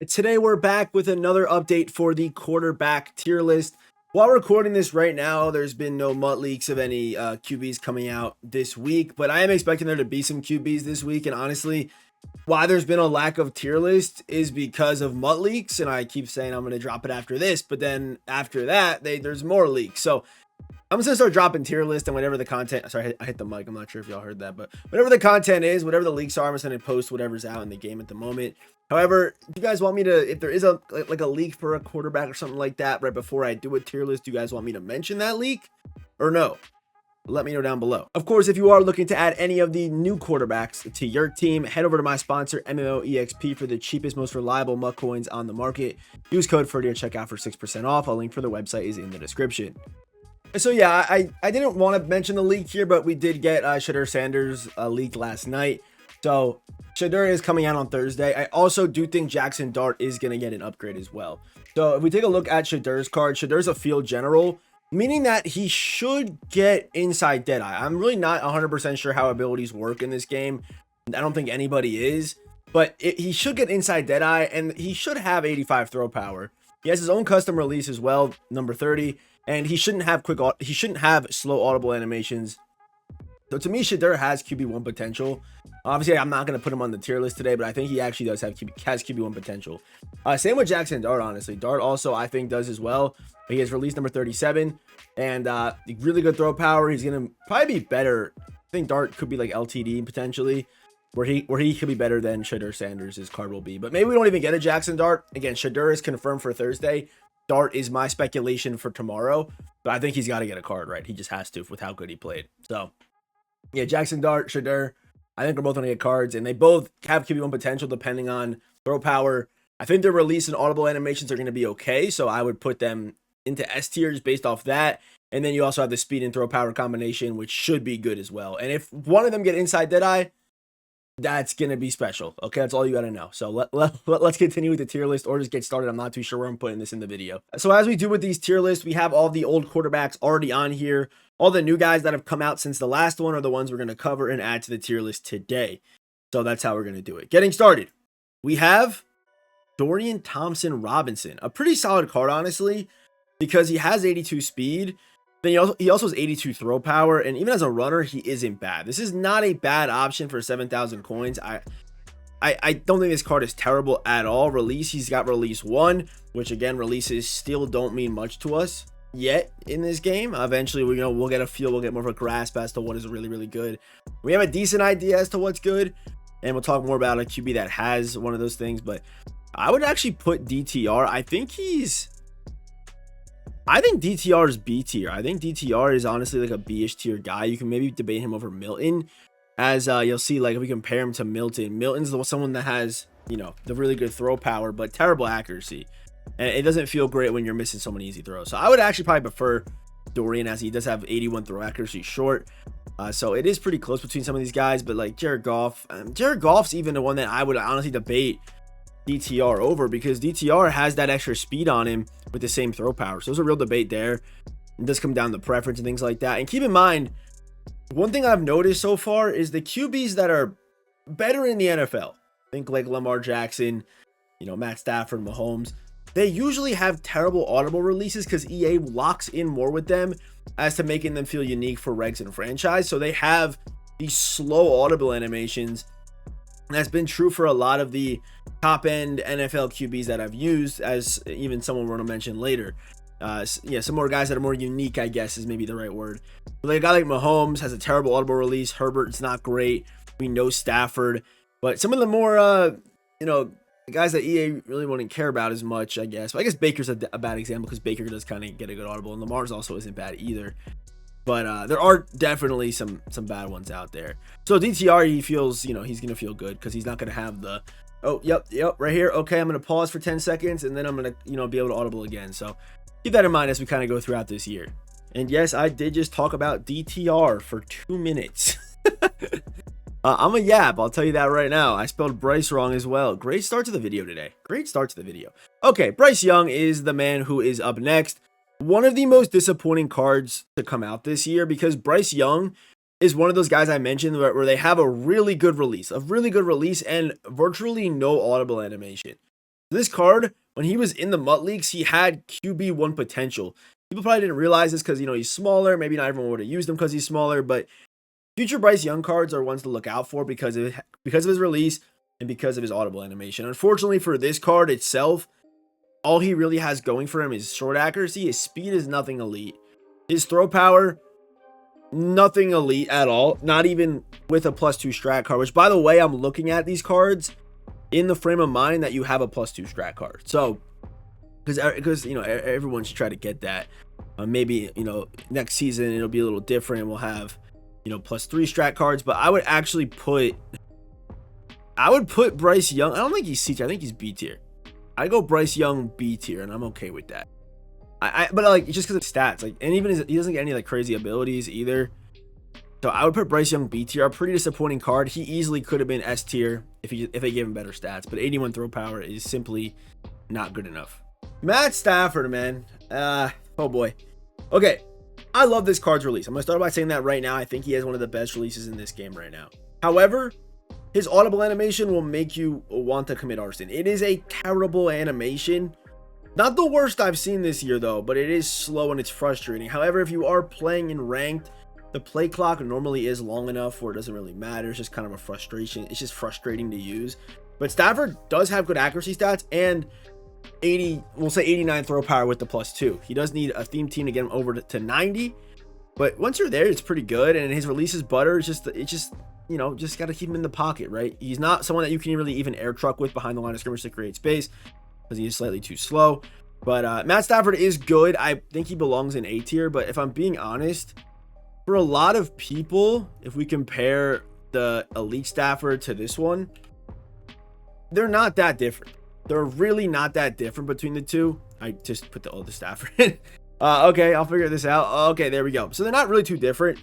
Today we're back with another update for the quarterback tier list. While recording this right now, there's been no MUT leaks of any QBs coming out this week, but I am expecting there to be some QBs this week. And honestly, why there's been a lack of tier list is because of MUT leaks. And I keep saying I'm going to drop it after this, but then after that, there's more leaks. So I'm just gonna start dropping tier list and whatever the content. Sorry, I hit the mic. I'm not sure if y'all heard that, but whatever the content is, whatever the leaks are, I'm just gonna post whatever's out in the game at the moment. However, if you guys want me to, if there is a leak for a quarterback or something like that right before I do a tier list, do you guys want me to mention that leak or no? Let me know down below. Of course, if you are looking to add any of the new quarterbacks to your team, head over to my sponsor, MMOEXP, for the cheapest, most reliable MUT coins on the market. Use code FERDY at checkout for 6% off. A link for the website is in the description. So yeah, I didn't want to mention the leak here, but we did get Shedeur Sanders leaked last night. So Shedeur is coming out on Thursday. I also do think Jackson Dart is going to get an upgrade as well. So if we take a look at Shedeur's card, Shedeur's a field general, meaning that he should get inside Deadeye. I'm really not 100% sure how abilities work in this game. I don't think anybody is, but he should get inside Deadeye, and he should have 85 throw power. He has his own custom release as well, number 30. And he shouldn't have slow audible animations. So to me, Shedeur has QB1 potential. Obviously, I'm not going to put him on the tier list today, but I think he actually does have QB1 potential. Same with Jackson Dart, honestly. Dart also, I think, does as well. He has release number 37 and really good throw power. He's going to probably be better. I think Dart could be like LTD potentially, where he could be better than Shedeur Sanders' his card will be. But maybe we don't even get a Jackson Dart. Again, Shedeur is confirmed for Thursday. Dart is my speculation for tomorrow, but I think he's got to get a card, right? He just has to with how good he played. So, yeah, Jackson Dart, Shedeur, I think they're both going to get cards, and they both have QB1 potential depending on throw power. I think their release and audible animations are going to be okay, so I would put them into S tiers based off that. And then you also have the speed and throw power combination, which should be good as well. And if one of them get inside Deadeye, that's going to be special. Okay, that's all you got to know. So let's continue with the tier list or just get started. I'm not too sure where I'm putting this in the video. So as we do with these tier lists, we have all the old quarterbacks already on here. All the new guys that have come out since the last one are the ones we're going to cover and add to the tier list today. So that's how we're going to do it. Getting started, we have Dorian Thompson-Robinson. A pretty solid card, honestly, because he has 82 speed. Then he also has 82 throw power, and even as a runner, he isn't bad. This is not a bad option for 7,000 coins. I don't think this card is terrible at all. Release, he's got release 1, which again, releases still don't mean much to us yet in this game. Eventually, we'll get a feel, we'll get more of a grasp as to what is really, really good. We have a decent idea as to what's good, and we'll talk more about a QB that has one of those things, but I would actually put DTR. I think DTR is B tier. I think DTR is honestly like a B-ish tier guy. You can maybe debate him over Milton, as you'll see, like if we compare him to Milton. Milton's someone that has, the really good throw power, but terrible accuracy. And it doesn't feel great when you're missing so many easy throws. So I would actually probably prefer Dorian, as he does have 81 throw accuracy short. So it is pretty close between some of these guys, but like Jared Goff. Jared Goff's even the one that I would honestly debate DTR over, because DTR has that extra speed on him with the same throw power. So there's a real debate there. It does come down to preference and things like that. And keep in mind, one thing I've noticed so far is the QBs that are better in the NFL, think like Lamar Jackson, Matt Stafford, Mahomes, they usually have terrible audible releases because EA locks in more with them as to making them feel unique for regs and franchise. So they have these slow audible animations. And that's been true for a lot of the top end NFL QBs that I've used, as even someone we're going to mention later. Yeah, some more guys that are more unique, I guess, is maybe the right word. But like a guy like Mahomes has a terrible audible release. Herbert's not great. We know Stafford. But some of the more, guys that EA really wouldn't care about as much, I guess. But I guess Baker's a bad example because Baker does kind of get a good audible. And Lamar's also isn't bad either. But there are definitely some bad ones out there. So DTR, he feels, he's going to feel good because he's not going to have the, oh, yep, right here. Okay, I'm going to pause for 10 seconds and then I'm going to, be able to audible again. So keep that in mind as we kind of go throughout this year. And yes, I did just talk about DTR for 2 minutes. I'm a yap, I'll tell you that right now. I spelled Bryce wrong as well. Great start to the video today. Great start to the video. Okay, Bryce Young is the man who is up next. One of the most disappointing cards to come out this year, because Bryce Young is one of those guys I mentioned where they have a really good release and virtually no audible animation. This card, when he was in the MUT leagues, he had QB1 potential. People probably didn't realize this because, you know, he's smaller. Maybe not everyone would have used him because he's smaller, but future Bryce Young cards are ones to look out for because of his release and because of his audible animation. Unfortunately for this card itself, all he really has going for him is short accuracy. His speed is nothing elite. His throw power, nothing elite at all. Not even with a +2 strat card, which, by the way, I'm looking at these cards in the frame of mind that you have a +2 strat card. So, because you know, everyone should try to get that. Maybe, you know, next season it'll be a little different. We'll have, you know, +3 strat cards, but I would actually put Bryce Young. I don't think he's C tier. I think he's B tier. I go Bryce Young B tier, and I'm okay with that. But like, just because of stats, like, and even he doesn't get any like crazy abilities either. So I would put Bryce Young B tier. A pretty disappointing card. He easily could have been S tier if they gave him better stats. But 81 throw power is simply not good enough. Matt Stafford, man. Oh boy. Okay, I love this card's release. I'm gonna start by saying that right now. I think he has one of the best releases in this game right now. However, his audible animation will make you want to commit arson. It is a terrible animation. Not the worst I've seen this year, though, but it is slow and it's frustrating. However, if you are playing in ranked, the play clock normally is long enough where it doesn't really matter. It's just kind of a frustration. It's just frustrating to use. But Stafford does have good accuracy stats and 89 throw power with the +2. He does need a theme team to get him over to 90. But once you're there, it's pretty good. And his release is butter. It's just you know, just got to keep him in the pocket, right? He's not someone that you can really even air truck with behind the line of scrimmage to create space because he is slightly too slow. But Matt Stafford is good. I think he belongs in A tier. But if I'm being honest, for a lot of people, if we compare the Elite Stafford to this one, they're not that different. They're really not that different between the two. I just put the older Stafford in. Okay, I'll figure this out. Okay, there we go. So they're not really too different.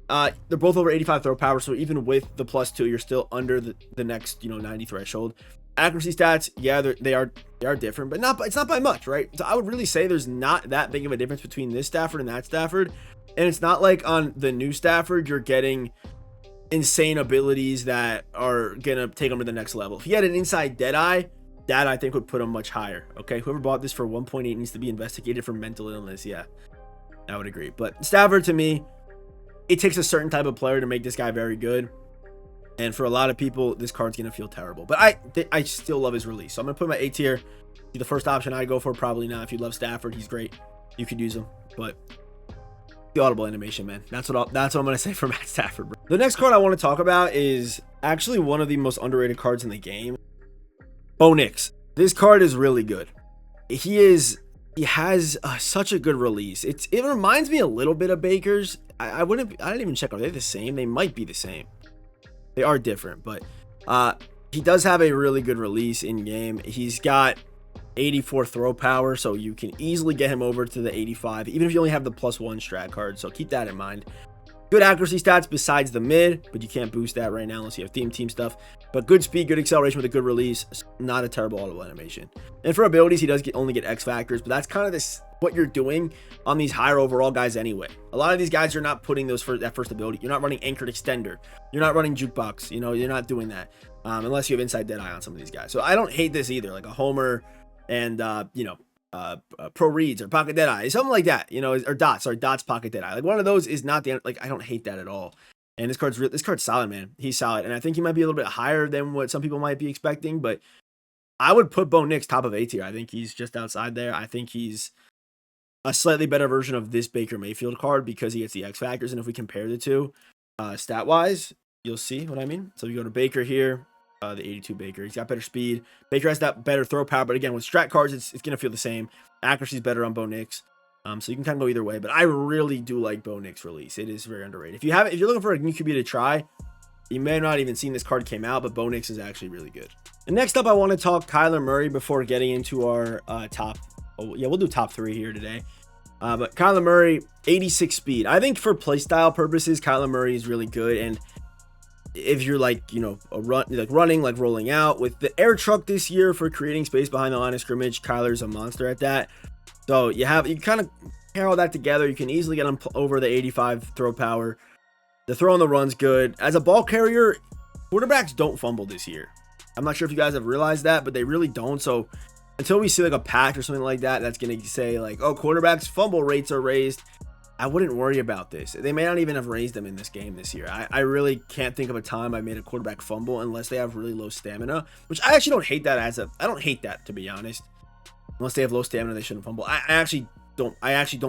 They're both over 85 throw power, so even with the +2, you're still under the next, you know, 90 threshold. Accuracy stats, yeah, they are different, but it's not by much, right? So I would really say there's not that big of a difference between this Stafford and that Stafford, and it's not like on the new Stafford you're getting insane abilities that are gonna take him to the next level. If he had an inside Deadeye, that I think would put him much higher. Okay, whoever bought this for 1.8 needs to be investigated for mental illness. Yeah, I would agree. But Stafford, to me, it takes a certain type of player to make this guy very good. And for a lot of people, this card's going to feel terrible. But I still love his release. So I'm going to put him at A tier. The first option I'd go for, probably not. If you love Stafford, he's great. You could use him. But the audible animation, man. That's what I'm going to say for Matt Stafford, bro. The next card I want to talk about is actually one of the most underrated cards in the game. Bo Nix. This card is really good. He has such a good release. It reminds me a little bit of Baker's. I didn't even check. Are they the same? They might be the same. They are different, but he does have a really good release in game. He's got 84 throw power, so you can easily get him over to the 85, even if you only have the +1 strat card. So keep that in mind. Good accuracy stats besides the mid, but you can't boost that right now unless you have theme team stuff. But good speed, good acceleration with a good release. Not a terrible audible animation. And for abilities, he does only get X factors, but that's kind of what you're doing on these higher overall guys anyway. A lot of these guys are not putting that first ability. You're not running anchored extender. You're not running jukebox. You know, you're not doing that unless you have inside Deadeye on some of these guys. So I don't hate this either. Like a Homer and Pro Reads or Pocket Deadeye, something like that. You know, or Dots Pocket Deadeye. Like one of those is not I don't hate that at all. And this card's solid, man. He's solid, and I think he might be a little bit higher than what some people might be expecting. But I would put Bo Nix top of A tier. I think he's just outside there. I think he's a slightly better version of this Baker Mayfield card because he gets the X factors. And if we compare the two stat wise, you'll see what I mean. So you go to Baker here, the 82 Baker. He's got better speed. Baker has that better throw power, but again, with strat cards, it's going to feel the same. Accuracy is better on Bo Nix. So you can kind of go either way, but I really do like Bo Nix release. It is very underrated. If you're looking for a new QB to try, you may have not even seen this card came out, but Bo Nix is actually really good. And next up, I want to talk Kyler Murray before getting into our top. Oh, yeah, we'll do top 3 here today. But Kyler Murray, 86 speed. I think for playstyle purposes, Kyler Murray is really good. And if you're running, like rolling out with the air truck this year for creating space behind the line of scrimmage, Kyler's a monster at that. So you kind of pair all that together. You can easily get him over the 85 throw power. The throw on the run's good. As a ball carrier, quarterbacks don't fumble this year. I'm not sure if you guys have realized that, but they really don't. So until we see like a patch or something like that, that's going to say like, oh, quarterbacks fumble rates are raised, I wouldn't worry about this. They may not even have raised them in this game this year. I really can't think of a time I made a quarterback fumble unless they have really low stamina, which I actually don't hate that I don't hate that, to be honest. Unless they have low stamina, they shouldn't fumble. I actually don't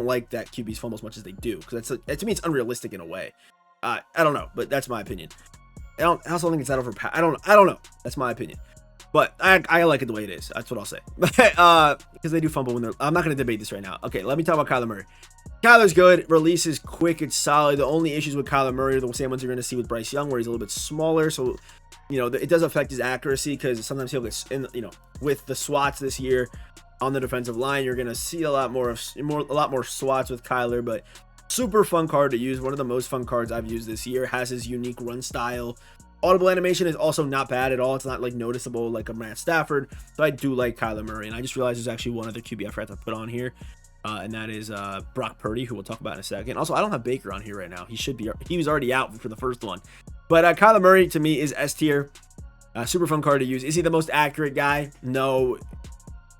like that QBs fumble as much as they do, because to me it's unrealistic in a way. I don't know, but that's my opinion. I also think it's that over. I don't know. That's my opinion. But I like it the way it is. That's what I'll say. Because they do fumble when they're... I'm not going to debate this right now. Okay, let me talk about Kyler Murray. Kyler's good. Release is quick. It's solid. The only issues with Kyler Murray are the same ones you're going to see with Bryce Young, where he's a little bit smaller. So, it does affect his accuracy, because sometimes he'll get... with the swats this year on the defensive line, you're going to see a lot more swats with Kyler. But super fun card to use. One of the most fun cards I've used this year. Has his unique run style. Audible animation is also not bad at all. It's not like noticeable like a Matt Stafford. So I do like Kyler Murray. And I just realized there's actually one other QB I forgot to put on here. And that is Brock Purdy, who we'll talk about in a second. Also, I don't have Baker on here right now. He was already out for the first one. But Kyler Murray to me is S tier. Super fun card to use. Is he the most accurate guy? No.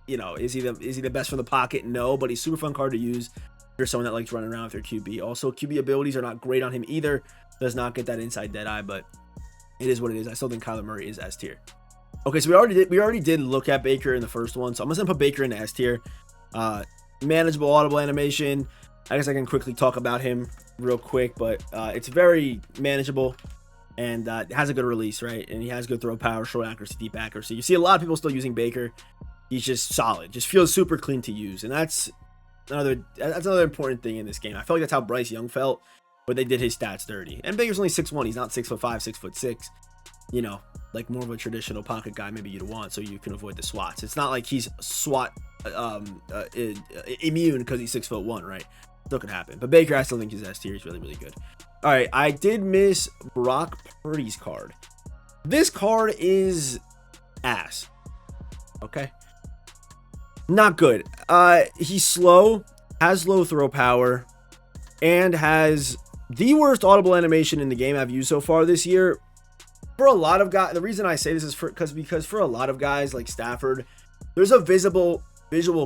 Is he the best from the pocket? No. But he's super fun card to use. You're someone that likes running around with your QB. Also, QB abilities are not great on him either. Does not get that inside dead eye, but it is what it is. I still think Kyler Murray is S tier. Okay, so we already did look at Baker in the first one, so I'm just gonna put Baker in S tier. Manageable audible animation. I guess I can quickly talk about him real quick, but it's very manageable and has a good release, right? And he has good throw power, short accuracy, deep accuracy. You see a lot of people still using Baker. He's just solid, just feels super clean to use, and that's another important thing in this game. I feel like that's how Bryce Young felt, but they did his stats dirty. And Baker's only 6'1". He's not 6'5", 6'6". Like more of a traditional pocket guy maybe you'd want, so you can avoid the swats. It's not like he's swat immune because he's 6'1", right? Still could happen. But Baker, I still think his S tier is really, really good. All right, I did miss Brock Purdy's card. This card is ass. Okay. Not good. He's slow, has low throw power, and has the worst audible animation in the game I've used so far this year. For a lot of guys, the reason I say this is because for a lot of guys like Stafford, there's a visual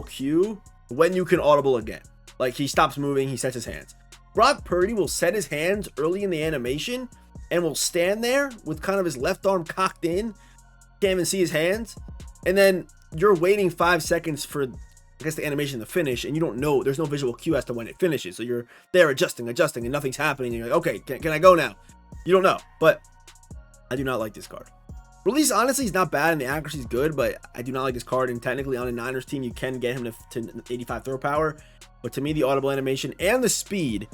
cue when you can audible again. Like he stops moving, he sets his hands. Brock Purdy will set his hands early in the animation and will stand there with kind of his left arm cocked in. Can't even see his hands. And then you're waiting 5 seconds for, I guess, the animation to finish, and you don't know, there's no visual cue as to when it finishes. So you're there adjusting, and nothing's happening. And you're like, okay, can I go now? You don't know, but I do not like this card. Release, honestly, is not bad, and the accuracy is good, but I do not like this card. And technically, on a Niners team, you can get him to 85 throw power. But to me, the audible animation and the speed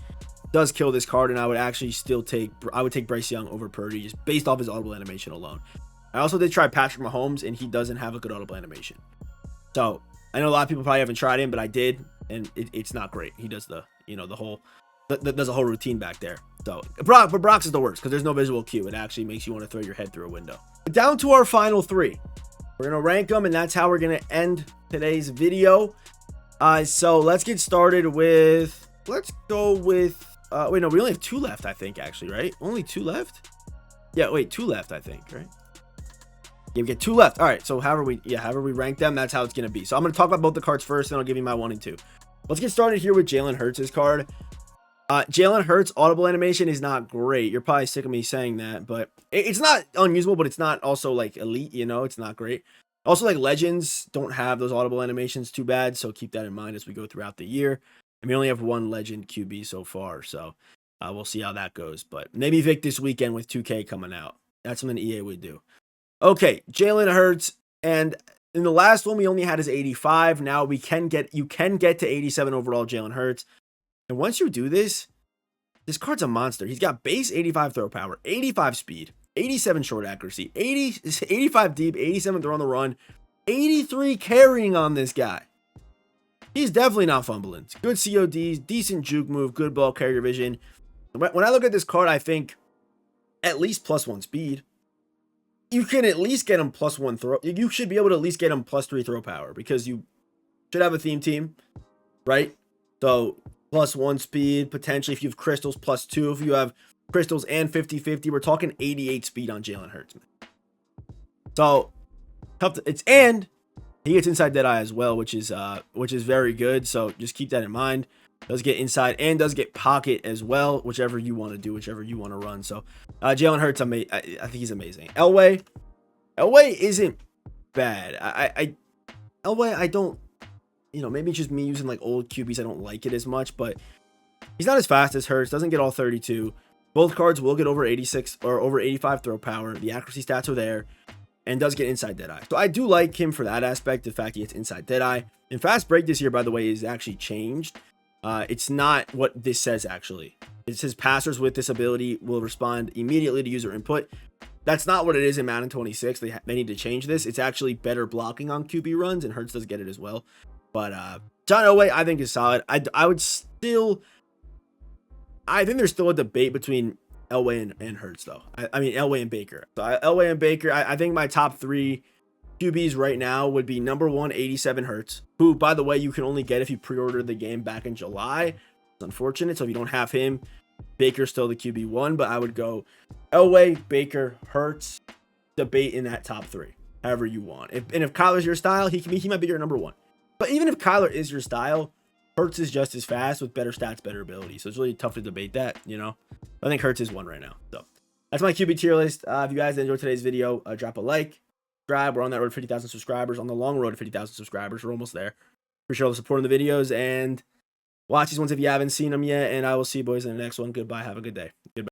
does kill this card, and I would actually take Bryce Young over Purdy just based off his audible animation alone. I also did try Patrick Mahomes, and he doesn't have a good audible animation. So I know a lot of people probably haven't tried him, but I did, and it's not great. He does does a whole routine back there. So Brock's is the worst because there's no visual cue. It actually makes you want to throw your head through a window. Down to our final three. We're gonna rank them, and that's how we're gonna end today's video. So let's get started with. Let's go with. Wait, no, we only have 2 left, I think, actually, right? Only 2 left. Yeah, wait, 2 left, I think, right? Yeah, we get 2 left. All right, so however we rank them, that's how it's gonna be. So I'm gonna talk about both the cards first, and I'll give you my 1 and 2. Let's get started here with Jalen Hurts' card. Jalen Hurts' audible animation is not great. You're probably sick of me saying that, but it's not unusable, but it's not also like elite, it's not great. Also, like legends don't have those audible animations too bad, so keep that in mind as we go throughout the year. And we only have 1 legend QB so far, so we'll see how that goes. But maybe Vic this weekend with 2K coming out. That's something EA would do. Okay, Jalen Hurts, and in the last one we only had his 85. Now you can get to 87 overall Jalen Hurts. And once you do this card's a monster. He's got base 85 throw power, 85 speed, 87 short accuracy, 85 deep, 87 throw on the run, 83 carrying on this guy. He's definitely not fumbling. Good CODs, decent juke move, good ball carrier vision. When I look at this card, I think at least +1 speed. You can at least get him +1 throw. You should be able to at least get him +3 throw power because you should have a theme team, right? So +1 speed, potentially if you have crystals, +2. If you have crystals and 50-50, we're talking 88 speed on Jalen Hurts. So tough. And he gets inside dead eye as well, which is very good. So just keep that in mind. Does get inside and does get pocket as well, whichever you want to do, whichever you want to run. So Jalen Hurts, I think he's amazing. Elway isn't bad. Elway, I don't, maybe it's just me using like old QBs. I don't like it as much, but he's not as fast as Hurts. Doesn't get all 32. Both cards will get over 86 or over 85 throw power. The accuracy stats are there. And does get inside deadeye. So I do like him for that aspect. The fact he gets inside deadeye. And fast break this year, by the way, is actually changed. It's not what this says actually. It says passers with this ability will respond immediately to user input. That's not what it is in Madden 26. They need to change this. It's actually better blocking on QB runs, and Hurts does get it as well. But John Elway, I think, is solid. I think there's still a debate between Elway and Hurts, though. I mean, Elway and Baker. So Elway and Baker, I think my top 3 QBs right now would be number 1, 87 Hurts, who, by the way, you can only get if you pre-ordered the game back in July. It's unfortunate. So if you don't have him, Baker's still the QB1, but I would go Elway, Baker, Hurts, debate in that top 3, however you want. If Kyler's your style, he might be your number 1. But even if Kyler is your style, Hurts is just as fast with better stats, better ability. So it's really tough to debate that, I think Hurts is 1 right now. So that's my QB tier list. If you guys enjoyed today's video, drop a like, subscribe. We're on that road to 50,000 subscribers, on the long road to 50,000 subscribers. We're almost there. Appreciate all the support in the videos, and watch these ones if you haven't seen them yet. And I will see you boys in the next one. Goodbye. Have a good day. Goodbye.